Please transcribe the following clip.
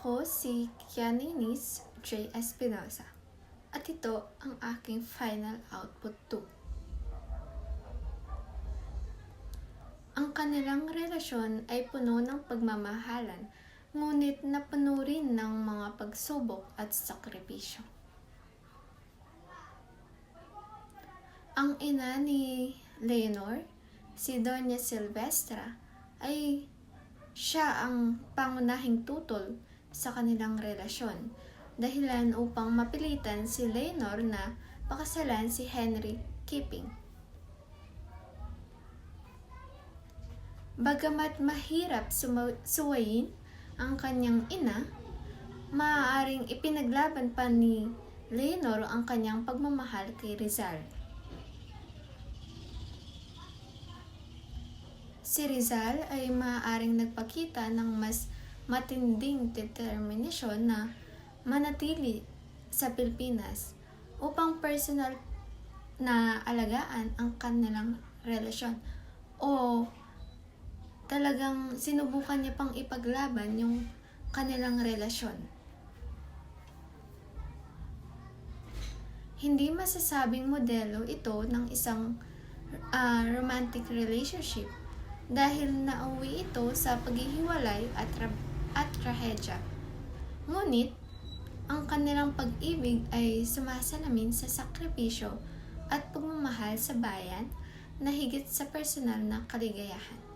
Ako si Kianinis J. Espinosa at ito ang aking final output 2. Ang kanilang relasyon ay puno ng pagmamahalan, ngunit napuno rin ng mga pagsubok at sakripisyo. Ang ina ni Leonor, si Doña Silvestra, ay siya ang pangunahing tutol sa kanilang relasyon, dahilan upang mapilitan si Leonor na pakasalan si Henry Keeping. Bagamat mahirap suwayin ang kanyang ina, maaaring ipinaglaban pa ni Leonor ang kanyang pagmamahal kay Rizal. Si Rizal ay maaaring nagpakita ng mas matinding determinasyon na manatili sa Pilipinas upang personal na alagaan ang kanilang relasyon, o talagang sinubukan niya pang ipaglaban yung kanilang relasyon. Hindi masasabing modelo ito ng isang romantic relationship dahil nauwi ito sa paghihiwalay at trahedya. Ngunit, ang kanilang pag-ibig ay sumasalamin sa sakripisyo at pagmamahal sa bayan na higit sa personal na kaligayahan.